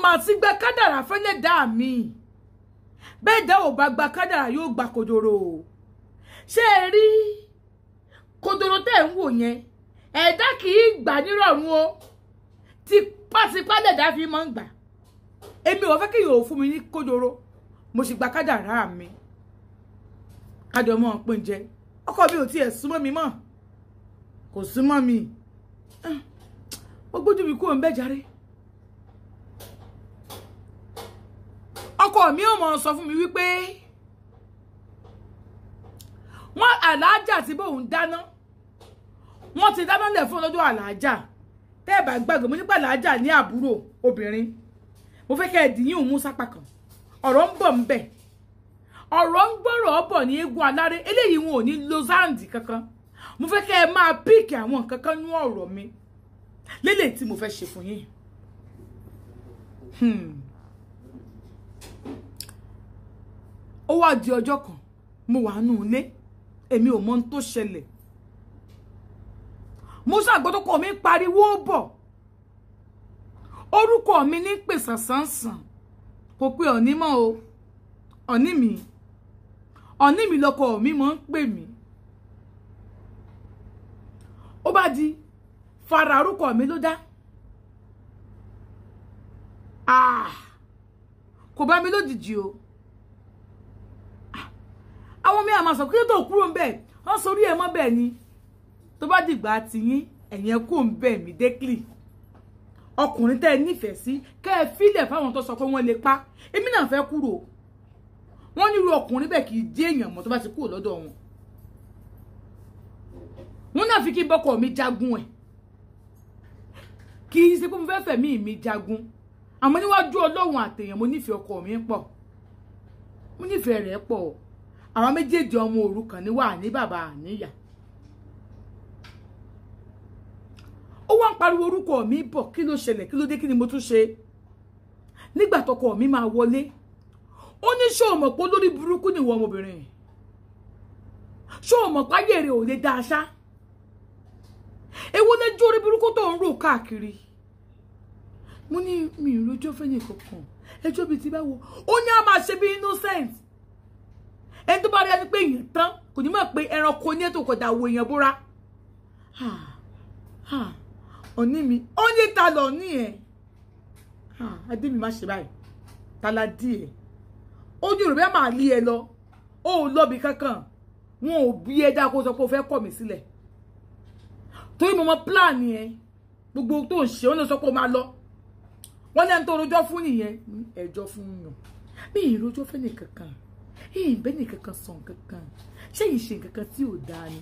mà ti gba kádàrá fẹ́lẹ́ dá mi bẹ́ẹ̀ dá ò bá gba kádàrá yóò gba kodoro ṣé ẹ rí kodoro tẹ́ ń wò yẹn ẹ̀dá kì í gbà nírọ̀rùn o tipátipá lẹ̀dá fi máa ń gbà èmi ò fẹ́ kí yóò fún mi ní kodoro mo sì gba kádàrá mi kájọ mọ́ pé ń jẹ ọkọ mi ò tiẹ̀ súnmọ́ mi mọ́ kò súnmọ́ mi ó gbójú mi kúrò ń bẹ́ jàre ọkọ mi ò mọ̀ sọ fún mi wípé wọ́n àlàájà tí bóun dáná wọ́n ti dáná lẹ̀ fún lọ́jọ́ àlàájà tẹ́ ẹ bá gbàgbé mo nípa àlàájà ní àbúrò obìnrin mo fẹ́ kẹ́ ẹ dìyìn òun sápá kan ọ̀rọ̀ ń bọ̀ ń bẹ̀ ọ̀rọ̀ ń gbọ́rọ̀ ọ̀bọ̀ ní eégún aláré eléyìí wọn ò ní lozandi kankan mo fẹ́ kẹ́ ẹ máa píìkì àwọn nǹkan kan nú ọ̀rọ̀ mi lélẹ̀ tí mo fẹ́ ṣe fún yín ó wá di ọjọ́ kan mo wà nù ilé èmi ò mọ ohun tó ṣẹlẹ̀ mo ṣàgbọ́tọ́kọ mi pariwo bọ̀ orúkọ mi ní pèsè sánsan kò pé ọ̀ní mọ́ o ọ̀ní mi lọkọ mi mọ́ ń pè mí ó bá di fara orúkọ mi ló dá kò bá mi lójijì o àwọn mi àmà sọ kí ló tó kúrò ń bẹ̀ wọ́n sorí ẹ̀ mọ́ bẹ́ẹ̀ ni tó bá dìgbà tiyín ẹ̀yẹn kò ń bẹ̀ mí dékìlì ọkùnrin tẹ́ ẹ nífẹ̀ẹ́ sí kẹ́ ẹ fílẹ̀ fáwọn tó sọ pé wọ́n lè pa èmi náà fẹ́ kúrò wọ́n nírú ọkùnrin bẹ́ẹ̀ kì í jẹ́ èèyàn mọ́ tó bá ti kúrò lọ́dọ̀ wọn wọ́n náà fi kí bọ́kọ mi jagun ẹ̀ kì í ṣe pé mo fẹ́ fẹ̀mí mi jagun àmọ́ níwájú Ọlọ́run àtèèyàn mo nífẹ̀ẹ́ ọkọ mi pọ̀ mo nífẹ̀ẹ́ rẹ̀ pọ̀ àwọn méjèèjì ọmọ òrukàn ni wà ní bàbá àníyà ó wá ń pariwo orúkọ mi bọ̀ kí ló ṣẹlẹ̀ kí ló dé kí ni mo tún ṣe nígbà tọkọ mi máa wọlé ó ní ṣó mọ̀ pé lórí burúkú ni ìwọ ọmọbìnrin ṣó mọ̀ pé ayé rẹ̀ ò lè dá aṣá èwo lẹ́jọ́ orí burúkú tó ń rò káàkiri mo ní mi ì rojọ́ fẹ́ nìkan kan ẹjọ́ bíi ti báwo ó ní a máa ṣe bí innocent ẹni tó bá rí ẹni pé èèyàn tán kò ní mọ̀ pé ẹranko ní ètò kọjá wo èèyàn búra ọ̀ní mi ó ní ta lọ ní ẹ̀ adé mi má ṣe báyìí tala dí ẹ̀ ó ní òrùbẹ́ máa lé ẹ lọ ó lọ́bi kankan wọn ò bí ẹ dá kó sọ pé ó fẹ́ kọ̀ mí sílẹ̀ torí mo mọ plan ẹ gbogbo tó ń ṣe ó lè sọ pé ó máa lọ wọn lẹ́nu tó rojọ́ fún nìyẹn ẹjọ́ fún yàn bí ìrojọ́ fẹ́ nìkankan bẹ́ẹ̀ nìkankan sọ nǹkankan ṣé yìí ṣe nǹkankan tí ò dáa ni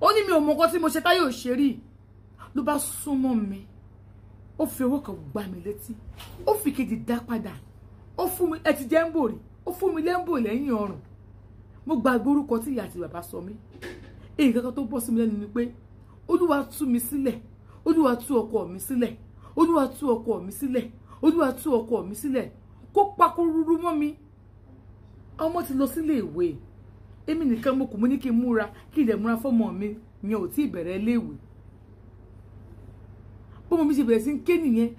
ó ní mi ò mọ nǹkan tí mo ṣe táyé ò ṣe rí ló bá súnmọ́ mi ó fi owó kan gbá mi létí ó fi kejì dá padà ó fún mi ẹ ti jẹ́ ń bò rí ó fún mi lẹ́ńbò lẹ́yìn ọrùn mo gbàgbé orúkọ tí ìyá àti bàbá sọ mí èyí kankan tó bọ́ sí mi lẹ́nu ni pé olúwa tú mi sílẹ̀ olúwa tú ọkọ mi sílẹ̀ olúwa tú ọkọ mi sílẹ̀ olúwa tú ọkọ mi sílẹ̀ kó pakúrúrú mọ́ mi ọmọ ti lọ sílé ìwé èmi nìkan mo kù mo ní kí n múra kí ilẹ̀ múra fọ́mọ mi yẹn ò tí ì bẹ̀rẹ̀ iléèwé bọ́mọ mi ṣe bẹ̀rẹ̀ sí ń ké nìyẹn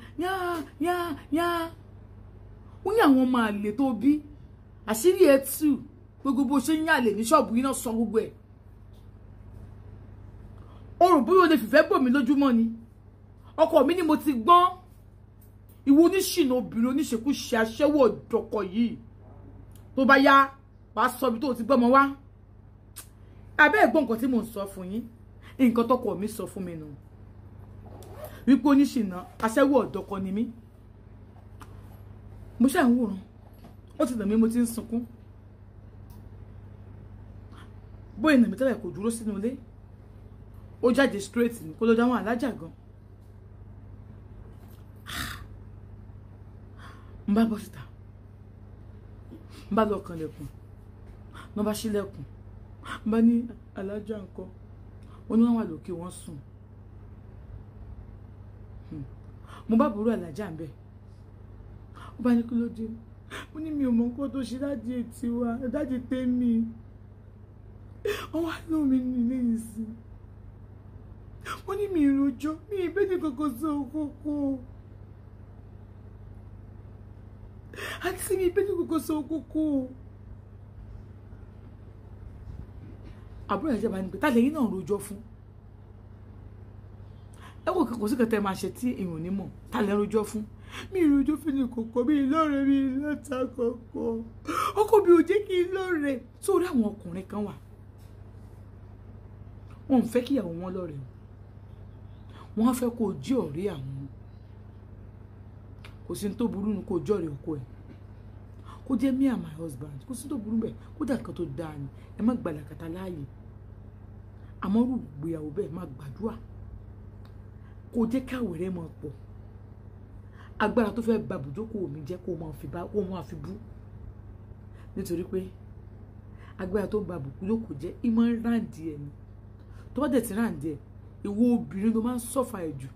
yá ó ní àwọn ọmọ àlè tó bí àṣírí ẹ̀ tú gbogbo bó ṣe ń yàlè ní ṣọ́ọ̀bù yìí náà sọ gbogbo ẹ̀ o rò bóyá o lè fìfẹ́ bò mí lójúmọ́ ni ọkọ mi ni mo ti gbọ́n ìwọ oníṣìnà obìnrin oníṣekúṣe aṣẹ́wó ọ̀dọ́kọ̀ yìí tó bá yá wàá sọ bí tó ti gbọ́mọ wá abẹ́ ẹ̀gbọ́n nǹkan tí mò ń sọ fún yín nǹkan tọkọ mi sọ fún mi nù wípé oníṣìnà aṣẹ́wó ọ̀dọ́kọ̀ ni mí mo ṣáà ń wòran ó ti dàn mí mo ti ń sunkún bóyá ìnà mi tẹ́lẹ̀ kò dúró sínú ilé ó jáde straight ní kó ló dáwọn alájà gan n bá bọ́ síta n bá lọ kanlẹ̀kùn n bá ṣílẹ̀kùn n bá ní alájà ńkọ́ ó ní wọ́n wà lókè wọ́n sùn mo bá burú alájà ń bẹ̀ ó bá ní kí ló dé mo ní mi ò mọ nǹkan tó ṣe dáàdì ètí wa dáàdì tèmi wọ́n wá lóun mi nílé yìí sí wọ́n ní mi ìròjọ́ mi ìbéèrè kankan sí òkòkò àti mi bẹ́ẹ̀ ní kókó sọ kókó. Àbúrò ẹ̀jẹ̀ bá ní pé tá lẹ́yìn náà rojọ́ fún. Ẹ wò kò sí kẹtẹ máa ṣe tí èèyàn ní mọ̀ tá lẹ́ rojọ́ fún. Mi rojọ́ fún ní kọ̀kọ́ mi lọ́rẹ̀ mi lọ́ta kọ̀kọ́. Ọkọ mi ò jẹ́ kí n lọ́rẹ̀. Sórí àwọn ọkùnrin kan wà. Wọ́n fẹ́ kí ìyàwó wọn lọ́rẹ̀. Wọ́n fẹ́ kó jí ọ̀rẹ́ àwọn. Kò sí ní tó burú ní kó jọ́rẹ̀ ọkọ ẹ̀. Kó jẹ́ me and my husband. Kò sí tó burú bẹ́ẹ̀. Kó dà kan tó dáa ni. Ẹ má gbàlàkàtà láàyè. Àmọ́ rú ìgbéyàwó bẹ́ẹ̀ má gbàdúrà. Kó jẹ́ káwé rẹ̀ máa pọ̀. Agbára tó fẹ́ ba bùjókòó mi jẹ́ kó máa fi bú. Nítorí pé agbára tó ba bùjókòó jẹ́ ìmọ̀ ráǹdì ẹ̀ ni. Tó bá dẹ̀ ti ráǹdì ẹ̀, ìwọ obìnrin ló máa ń sọ́fà ẹ̀ jù.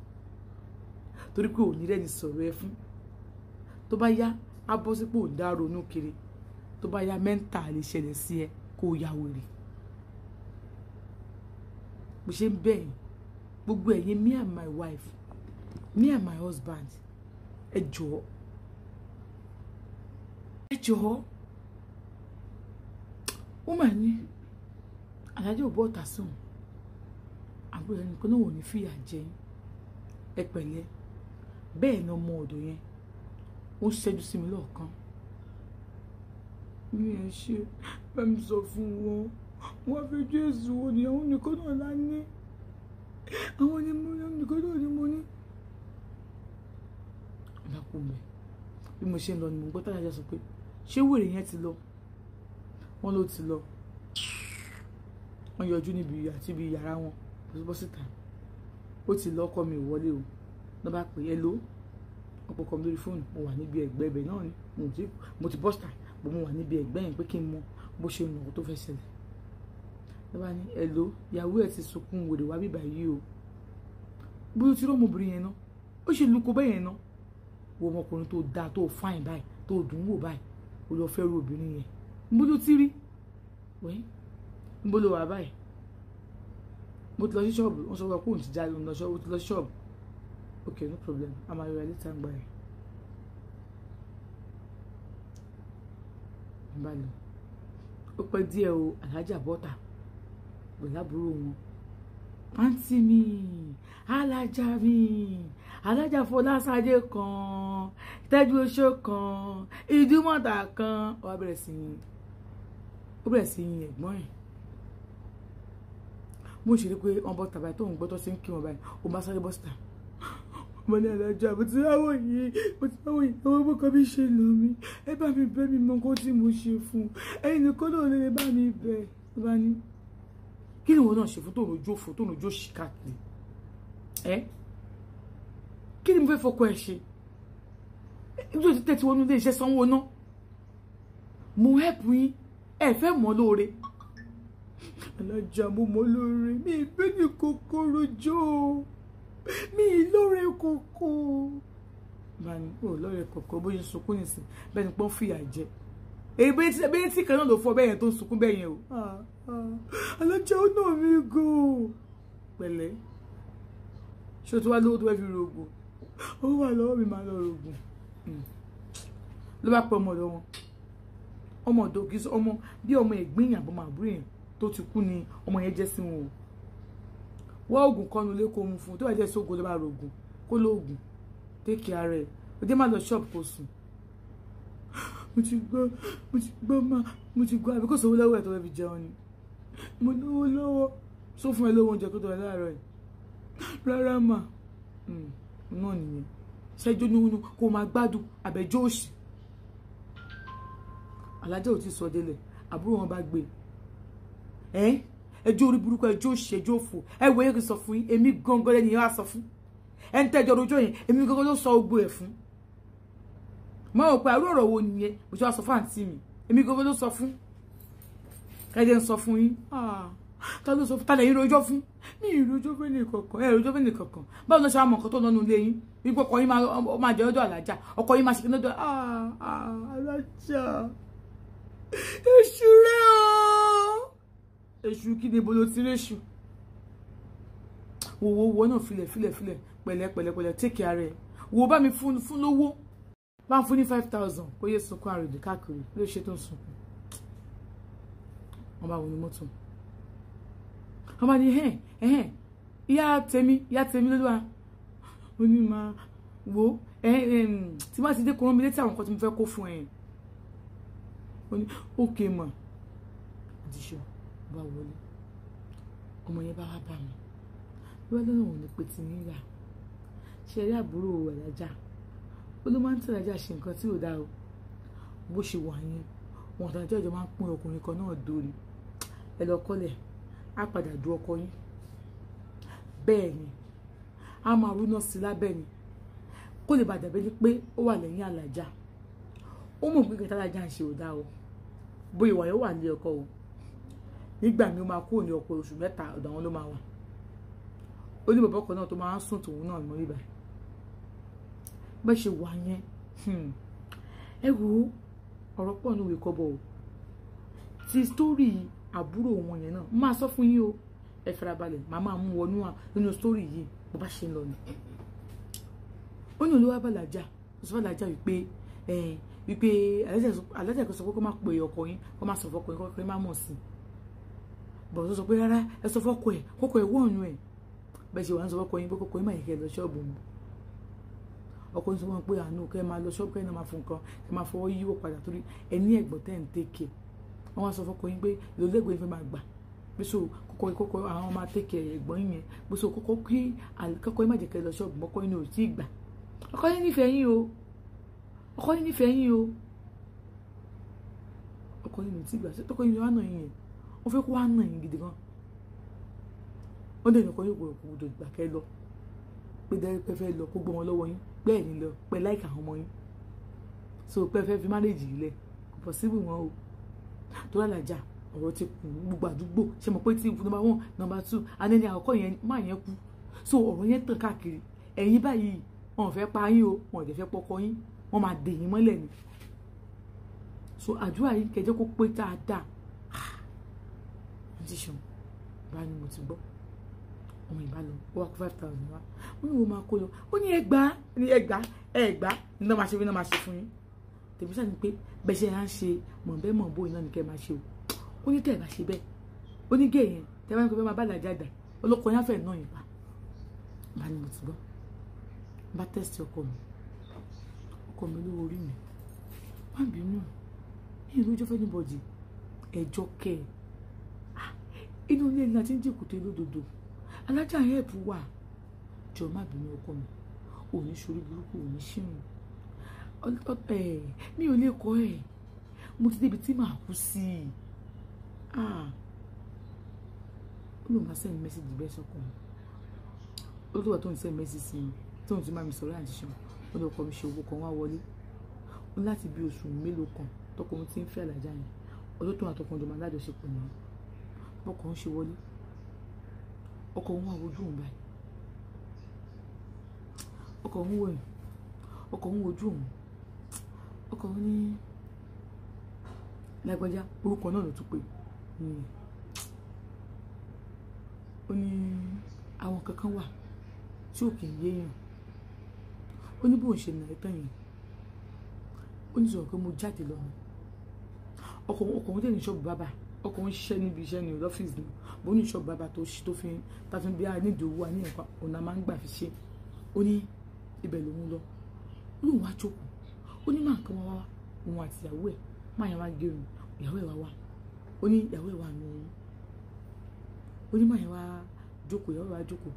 Torí pé òní rẹ̀ ni sọ̀rọ̀ ẹ fún. Tó bá yá, á bọ́ sípò ń dá ronú kiri. Tó bá yá, mẹ́ńtà lè ṣẹlẹ̀ sí ẹ kó ya wèrè. Bó ṣe ń bẹ̀yìn, gbogbo ẹ̀yin me and my wife, me and my husband, ẹ jọ̀ọ́. Ẹ jọ̀ọ́. Ó mà ní alájọ bọ́ ọ̀tà sùn. Àbúrò ẹni kan náà ò ní fìyà jẹ yín. Ẹ pẹ̀lẹ́. Bẹ́ẹ̀ ni ọmọ ọ̀dọ̀ yẹn ó ṣẹ́jú sí mi lọ́ọ̀kan. Mi ẹ ṣe bá mi sọ fún wọn. Wọ́n fi Jésù wo ni àwọn nìkan náà lá ní. Àwọn ni mo ní nìkan náà ni mo ní. Lákùnbẹ̀ bí mo ṣe ń lọ ni mo gbọ́ táyà sọ pé ṣé wèrè yẹn ti lọ? Wọ́n ló ti lọ. Wọ́n yọjú níbi àti ibi yàrá wọn bọ́ síta. Ó ti lọ ọkọ mi wọlé o. Lọ́ bá pè é ló. Ọ̀pọ̀ kan lórí fóònù mo wà níbi ẹ̀gbẹ́ ibẹ̀ náà ni mo ti bọ́sítà mo wà níbi ẹ̀gbẹ́ yẹn pé kí n mọ bó ṣe nù tó fẹ́ ṣẹlẹ̀. Lọ́ bá ní ẹ̀ló ìyàwó ẹ̀ ti sunkún wèrè wá bíbà yìí o. Bí o ti rọ́ ọmọbìnrin yẹn náà ó ṣe lukọ bẹ́ẹ̀ yẹn náà. Wo ọmọkùnrin tó dáa tó fáìn báyìí tó dùn wò báyìí o lọ fẹ́ ru obìnrin yẹn. Níbo ló ti rí? Wẹ́n níbo ló wà báyìí? Mo ti lọ sí ṣọ́ọ̀bù wọ́n sọ pé òun ti jáde òun lọ sí ṣọ́ọ̀bù. Okay, no problem. I'm a reality and buy. Mbalo. Ó pẹ́ díẹ̀ o, Alájà bọ́tà. Pẹ̀lú àbúrò wọn. Àǹtí mi, Alájà mi, Alájà Fọláṣadé kan, Tẹ́jú Oṣó kan, Ìdúmọ̀tà kan. Ó bẹ̀rẹ̀ sí yin ẹ̀gbọ́n ẹ̀. Mo ṣe rí pé wọ́n bọ́tà báyìí tó ń gbọ́ tó ṣe ń kí wọn báyìí. Ó bá sáré bọ́sítà. Mo ní Alájà mo ti ráwọ̀ yìí owó bọ́kọ mi ṣe lọ mí. Ẹ bá mi bẹ̀ mí mọ nǹkan tí mo ṣe fún. Ẹ̀yin nìkan náà lè bá mi bẹ̀. Ó bá ní kí ni ìwọ náà ṣe fún tó ń rojọ́ ṣì káàkiri? Kí ni mo fẹ́ fọkọ ẹ ṣe? Ibi tó ti tẹ̀tí wọnú ilé iṣẹ́ sanwó náà. Mo help yín ẹ fẹ́ mọ́ lóore. Alájà mo mọ́ lóore mi ìbẹ́ ní kòkòrò jọ. Mi lóore kòkó. Bani o lóore kòkó bó ṣe sunkún nísìn bẹ́ẹ̀ ni pọ́n fìyà jẹ. Èyí tí kan náà ló fọ bẹ́ẹ̀ yẹn tó ń sunkún bẹ́ẹ̀ yẹn o. Alájà ó náà mi gò. Pẹ̀lẹ́. Ṣé o ti wá lówó tó fẹ́ fi rògùn? Ó wà lọ́wọ́ mi máa lọ rògùn. Ló bá pẹ́ ọmọ ọ̀dọ̀ wọn. Ọmọ ọ̀dọ̀ kì í sọ ọmọ bí ọmọ ẹ̀gbìn yàn àbọ̀mọ̀ àbúrò yẹn tó ti kú ni ọmọ yẹn jẹ́ sí wọn o. Wọ́n oògùn kan nulẹ̀ kó mu fún tó bá jẹ́ sóògùn ló bá rògùn kó lóògùn take care ẹ̀ ó dé má lọ ṣọ́ọ̀bù kó sùn. Mo ti gbọ́ àbí kò sówó lọ́wọ́ ẹ̀ tó fẹ́ fi jẹun ni. Mo lówó lọ́wọ́ só fún ẹ lówó oúnjẹ tó tọ́ ẹ láàárọ̀ ẹ̀. Rárá mà náà nìyẹn ṣẹ́jú nínú kó máa gbádùn àbẹ̀jọ́ òṣì. Alájà ò ti sọ délẹ̀ àbúrò wọn bá gbé ẹjọ́ orí burúkú ẹjọ́ òṣì ẹjọ́ òfò ẹ wòye kí n sọ fún yín èmi gangan lẹ́ni yẹn wá sọ fún ẹ ń tẹ́jọ́ rojọ́ yẹn èmi gangan ló sọ ogbó ẹ̀ fún. Mo rò pé àrú ọ̀rọ̀ wo nìyẹn mo ṣe wá sọ fún àǹtí mi èmi gangan ló sọ fún kẹ́jẹ́ ń sọ fún yín. Ta ló sọ fún ta lẹ́yìn rojọ́ fún mi ìrojọ́ fẹ́ ní kankan ẹ rojọ́ fẹ́ ní kankan báwo ló ṣe wá mọ nǹkan tó lọ́nu ilé yín wípé ọkọ yín máa jẹ lọ́dọ̀ Alájà ọkọ yín máa ṣe kí lọ́dọ̀ Alájà èṣù rẹ̀ o èṣù kí ni bolo ti réṣù wo náà filẹ̀ pẹ̀lẹ́ take care rẹ̀ wo bá mi fún lówó bá ń fún ní 5,000 kó yé sunkún àròdì káàkiri ló ṣe tó ń sunkún. Wọ́n bá wọ ní mọ́tò. Wọ́n bá ní ìyá tèmi lólúwa. Ó ní máa wo tí má ti dé kó rán mi létí àwọn nǹkan tí mo fẹ́ kó fún ẹ. Ó ní okay mà. Àdìṣọ́ bá wọlé. Ọmọ yẹn bá wá bá mi. Lọ́wọ́ lọ́nà òun ni pé ti ní yà. Ṣé ẹ rí àbúrò Alájà? Ó ló máa ń tẹ̀lé Alájà ṣe nǹkan tí ò dáa o. Bó ṣe wà yẹn, wọn àtàjọ́ ìjọ máa ń pín ọkùnrin kan náà dórí. Ẹ lọ kọ́lẹ̀, á padà du ọkọ yín. Bẹ́ẹ̀ ni, a máa rúná sí lábẹ́ ni. Kó lè bàdà bẹ́ẹ̀ ni pé ó wà lẹ́yìn Alájà. Ó mọ̀ pé kẹta Alájà ń ṣe ò dáa o. Bóyá ìwà yóò wà ní ọkọ o. Nígbà mi ó máa kúrò ní ọkọ oṣù 3 ọ̀dọ̀ àwọn ló máa wà. Ó ní bàbá kan náà tó máa ń sùn tòun náà mọ́ ibà. Bẹ́ẹ̀ ṣe wà yẹn. Ẹ wo ọ̀rọ̀ pọ̀ ní ìwé kọ́bọ̀ o. Ti sítórì àbúrò wọn yẹn náà máa sọ fún yín o. Ẹ farabalẹ̀ màá máa mú wọnú nínú sítórì yìí bó bá ṣe ń lọ ni. Ó ní olúwa bàlájà ó sọ bàlájà wípé Alájà kan sọ pé kó má pe ọkọ yín kó má sọ fọ́kọ yín kó má mọ̀ sí i. Bọ̀ tó sọ pé rárá ẹ sọ fọ́kọ ẹ̀ kókó ẹ̀ wọ́ọ̀nù ẹ̀. Bẹ́ẹ̀ ṣe wà ń sọ fọ́kọ yín pé kókó yín máa yẹ kẹ́ lọ ṣọ́ọ̀bù mi. Ọkọ yín sọ fún mi pé àánú kẹ́ máa lọ ṣọ́ọ̀bù kẹ́ náà máa fún nǹkan kẹ́ máa fọwọ́ yíwò padà torí ẹni ẹ̀gbọ́n tẹ́ ń tẹ́kẹ̀. Wọ́n wá sọ fọ́kọ yín pé ìlọlẹ́gbẹ̀ẹ́ yín fẹ́ máa gbà. Bí so kókó àwọn máa tẹ́kẹ̀ ẹ̀gbọ́n yín yẹn. Bí so kókó yín má jẹ́ kẹ́ lọ ṣọ́ọ̀bù mọ́kọ́ yín ò tí ì gbà. Ọkọ yín nífẹ̀ẹ́ yín o. Ọkọ yín nífẹ̀ẹ́ yín o. Ọkọ yín ò tí ì gbà. Tọkọ yín wá nà yín yẹn. Wọ́n fẹ́ kó wá nà yín gidi gan. Wọ́n dẹ̀ ní ọkọ yóò gbọ́dọ̀ gbà kẹ́ lọ. Pé dẹ́rẹ́ fẹ́ lọ kó gbọ́ wọn lọ́wọ́ yín. Bẹ́ẹ̀ ni lọ pẹ́ láìka àwọn ọmọ yín. So pé fẹ́ fi máréjì yìí lẹ̀ kò possible wọn o. Tó Alájà ọ̀rọ̀ ti kù gbogbo àdúgbò ṣe mọ̀ pé tí number 1 number 2 anẹ́ni àkọ́kọ́ yẹn máa yẹn kú. So ọ̀rọ̀ yẹn tàn káàkiri. Ẹ̀yin báyìí wọn ò fẹ́ pa yín o wọn ò dẹ̀ fẹ́ pọkọ yín wọ́n máa dè yín mọ́lẹ̀ ni. So àdúrà yín kẹjẹ́ kó pé dáadáa. Àǹtí Ṣeun bá ní mo ti gbọ́ ọmọ ìbálò ó wá kó 5,000 wá ó ní wo máa kó lọ ó ní ẹgbàá ní náà máa ṣe fún náà máa ṣe fún yín. Tèmi sáà ni pé bẹ́ẹ̀ ṣe à ń ṣe mọ̀ bẹ́ẹ̀ mọ̀ bóyá náà ní kẹ́ máa ṣe o. Ó ní tẹ́ ẹ̀ bá ṣe bẹ́ẹ̀ ó ní gẹ̀ẹ́ yẹn tẹ́ bá ní kó fẹ́ máa bá Alájà dà ọlọ́kọ yẹn á fẹ́ náà yín pa. Bá ní mo ti gbọ́ bá tẹ́sítì ọkọ mi lówó orí mi má bínú ní ìlójó fẹ́ níbọ̀dì ẹjọ́ kẹ́ inú ilé ní àti ń jìkùtò lódodo Alájà ẹ̀bù wà jọ má bínú ọkọ mi òní ṣorí burúkú òní ṣírun mi ò lè kọ́ ẹ̀ mo ti débi tí màá kú sí i ó lóun bá sẹ́ni mẹ́sìgì bẹ́ẹ̀ sọ́kọ mi ó tó wà tó ń sẹ́ni mẹ́sìgì sí mi tóun ti máa mi sọ̀rọ̀ Àǹtí Ṣeun ó lọ kọ́ mi ṣe owó kan wá wọlé ó láti bí oṣù mélòó kan tọkọ mi ti ń fẹ́ Alájà yẹn ọdún tó àtọkùn ọdún máa lájọṣepọ̀ nìyẹn bọ́kọ̀ ń ṣe wọlé ọkọ òun wà wojú òun báyìí ọkọ òun wò yìí ọkọ òun wojú òun ọkọ òun ní Lágbájá orúkọ náà ló tún pè ó ní àwọn kankan wà tí ò kì í yéèyàn ó ní bóun ṣe nà ẹ́ tán yẹn ó ní sọ̀rọ̀ pé mo jáde lọ ọkọ òun tẹ̀ ní ṣọ́ọ̀bù bàbá ọkọ òun ṣiṣẹ́ níbi iṣẹ́ ní ọ́fíìsì ni bó ní ṣọ́ọ̀bù bàbá tó fi bí a nídìí owó àní ẹ̀kọ́ ọ̀nà máa ń gbà fi ṣe ó ní ibẹ̀ lòun lọ ó lóun wá jókòó ó ní máa kàn wá òun àti ìyàwó ẹ̀ máa yẹn wá gẹrun ìyàwó ẹ̀ wá wá ó ní ìyàwó ẹ̀ wá nù òun ó ní máa yẹn wá jókòó ìyàwó ẹ̀ wá jókòó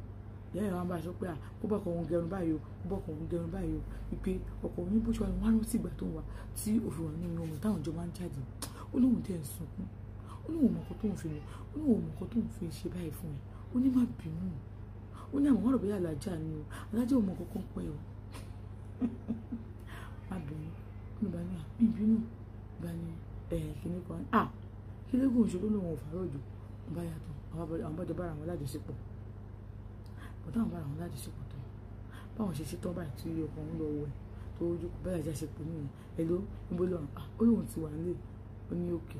ìyá ẹ̀ wá bá aṣọ pé kó bá ọkọ òun gẹrun báyìí o kó bá ọkọ òun gẹrun báyìí o wípé ọkọ òun ní bó ṣe wà wọn rántí ìgbà tó ń wà tí òfin wà nínú ohun táwọn jọ máa ń jáde ó lóun tẹ̀ ń sunkún ó ní òun mọ̀kọ́ tó ń fi mi ó ní òun mọ̀kọ́ tó ń fi ṣe báyìí fún ẹ ó ní má bínú ó ní àwọn ọ̀rọ̀ bóyá Alájà ni o Alájà ò mọ̀ kọ́kọ́ pẹ́ o má bínú ó ní bá ní àmì bínú bá ní kíní kan kílégùn ìṣòro lòun ò fàárọ̀ jù ó bá yàtọ̀ àwọn bọ́jọ́ bára àwọn lájọṣepọ̀ bọ́dọ̀ àwọn bára àwọn lájọṣepọ̀ tó báwọn ṣe ṣetán báyìí tí ọkọ̀ ń lọ wẹ̀ tó ojú kò báyà jáṣepọ̀ nìyẹn ẹ ló níbo lọ ó lóun ti wà nílé ó ní òkè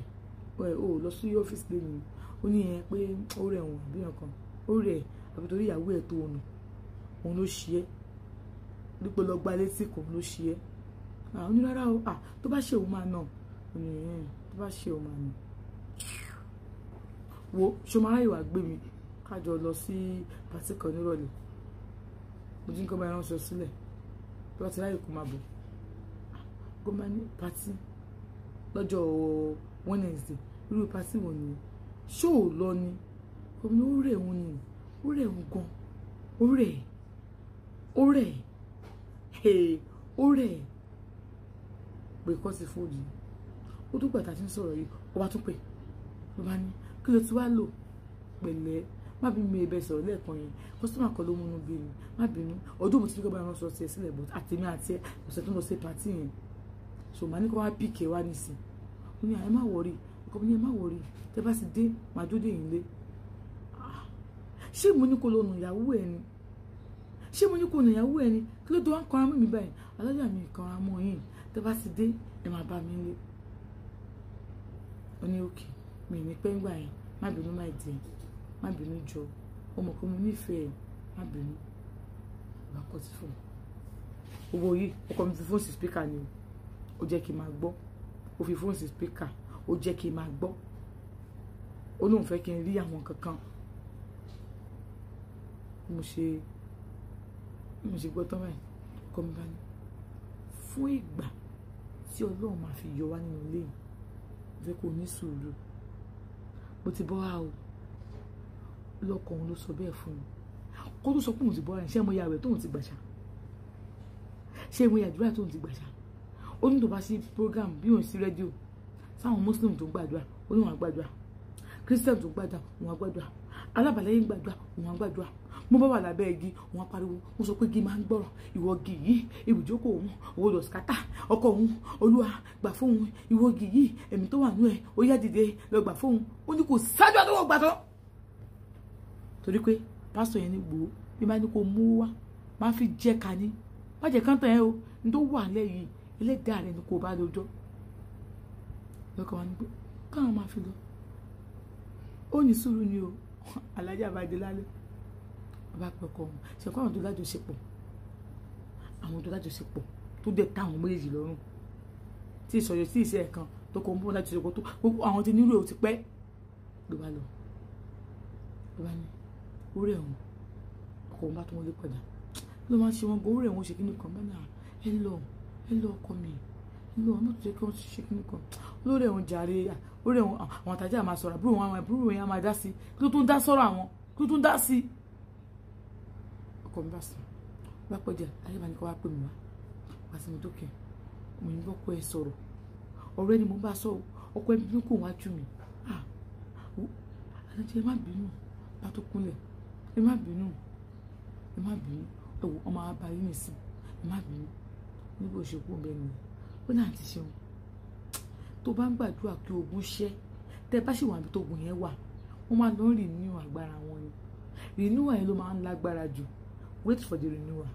ó lọ sí ọ́fíìsì lẹ́nu ó ní ẹ pé ó rẹ̀ wọ̀n bí nǹkan ó rẹ̀ àbí torí ìyàwó ẹ̀ tó òun ló ṣe é dípò lọ gba létí kò ló ṣe é ó ní rárá o tó bá ṣe òun máa nà ó ní tó bá ṣe òun máa nà wo ṣọmọláyè wá gbé mi kájọ lọ sí pàtí kan nírọ̀lẹ́ mo ti ń kọ́ bá ẹran sọ sílẹ̀ tó bá ti láyè kó máa bọ̀ gómìnà ní pàtí lọ́jọ́ Wednesday irú pàtí wò ni ṣó ò lọ ni gómìnà ó rẹ̀ òun ni ó rẹ̀ òun gan ó rẹ̀ pé kọ́ ti fóònù ó tún gbàtà tí ń sọ̀rọ̀ yìí ó bá tún pè ló bá ní kí ló ti wá lò pẹ̀lẹ́ má bí mi ẹbẹ̀ sọ̀rọ̀ lẹ́ẹ̀kan yẹn kọ́sítọ́mà kan ló múnú bí mi má bínú ọdún mo ti dúkọ́ bá ẹran sọ tiẹ̀ sílẹ̀ bọ̀ àtẹ̀mí àti ẹ̀ ọ̀sẹ̀ tó ń lọ sí pàtí yẹn so màá ní kó wá pìkẹ́ wá nísìn ó ní ẹ má wọrí ọkọ mi ní ẹ má wọrí tẹ bá ti dé màá dúdé yìí lé ṣé mo ní kó lọ nù ìyàwó ẹ ni ṣé mo ní kó nù ìyàwó ẹ ni kí ló tó wá ń kanra mọ́ mi báyìí alájà mi kanra mọ́ yìí tẹ bá ti dé ẹ máa bá mi lé ó ní òkè mi ní pẹ́ ńgbà yẹn má bínú má dé má bínú jọ ọmọ kan mo nífẹ̀ẹ́ má bínú bá kọ́ sí fún owó yìí ọkọ mi fi fóònù sí spíkà ni ó jẹ́ kí n máa gbọ́ ó fi fóònù sí spíkà ó jẹ́ kí n máa gbọ́ ó lóun fẹ́ kí n rí àwọn kankan mo ṣe gbọ́ tán báyìí ọkọ mi bá ní fún ìgbà tí Ọlọ́run máa fi yọ wá nínú ilé yìí fẹ́ kó ní sùúrù mo ti bọ́ wá o lọ́kọ̀ òun ló sọ bẹ́ẹ̀ fún mi kó tó sọ pé òun ti bọ́ wá ṣé mo ya àwẹ̀ tóun ti gbàṣà ṣé mo ya àdúrà tóun ti gbàṣà ó ní tó bá sí program bí òun sí rédíò sáwọn muslim tó ń gbàdúrà ó ní wọn gbàdúrà christian tó ń gbàdúrà wọn gbàdúrà alábàlẹ́yìn gbàdúrà wọn gbàdúrà mo bá wà lábẹ́ igi wọn pariwo mo sọ pé igi máa ń gbọ́rọ̀ ìwọ igi yìí ibùjókòó òun owó lọ skata ọkọ òun olúwa gbà fóun ìwọ igi yìí ẹ̀mí tó wà nú ẹ̀ ó yá dìde lọ gbà fóun ó ní kò sáájú àtọwọ́ gbà tó torí pé pásítọ̀ yẹn ní gbòó bí má ní kó mú wá má fi jẹ́ ká ní má jẹ́ kán tàn ẹ́ o ní tó wà lẹ́yìn ẹlẹ́dàá rẹ̀ ni kò bá lójọ́ lọ́kọ̀ wá ní pé káwọn máa fi lọ ó ní sùúrù ni o alájà bá dé lálẹ́ bá pẹ̀kọ́ wọn ṣẹ̀kọ́ àwọn tó lájọṣepọ̀ tó dẹ̀ táwọn méjèèjì lọ́rùn tí ìsọ̀yọ̀ tí ìṣe ẹ̀kan tó kọ́ ń bọ́ lájọṣepọ̀ tó gbogbo àwọn ti nílò ẹ̀ ò ti pẹ́ ló bá lọ ló bá ní orí ẹ̀hún ọkọ̀ òun bá tó wọn lé padà ló máa ń ṣe wọn bó orí ẹ̀hún ṣe kíní kan bá náà ẹ lọ ọkọ mi ẹ lọ ọmọ tó jẹ́ kí wọ́n ṣe kíní kan lórí ẹ̀hún jàre orí ẹ̀hún àwọn àtàjà máa sọ̀rọ̀ àbúrò yẹn á máa dá sí kí ló tó ń dá sọ́rọ̀ àwọn kí ló tó ń dá sí ọkọ mi bá sùn bá pẹ́jà ayé bá ní kó wá pè mí wá wá sí mi dókè mo ní bọ́kọ ẹ sọ̀rọ̀ ọ̀rẹ́ ni mo bá sọ ọkọ ẹbí ní kò wá jù mí àlejò ẹ má bínú bá tó kúnlẹ̀ ẹ má bínú ẹwọ ọmọ abayé nìsín ẹ má bínú níbo ṣe kú bẹ́ẹ̀ ni ó náà ti ṣeun tó bá ń gbàdúrà kí ogun ṣẹ́ tẹ́ bá sì wà níbi tó ogun yẹn wà wọ́n máa lọ rìn nínú agbára wọn ni renewal yẹn ló máa ń lágbára jù. Wait for the renewal.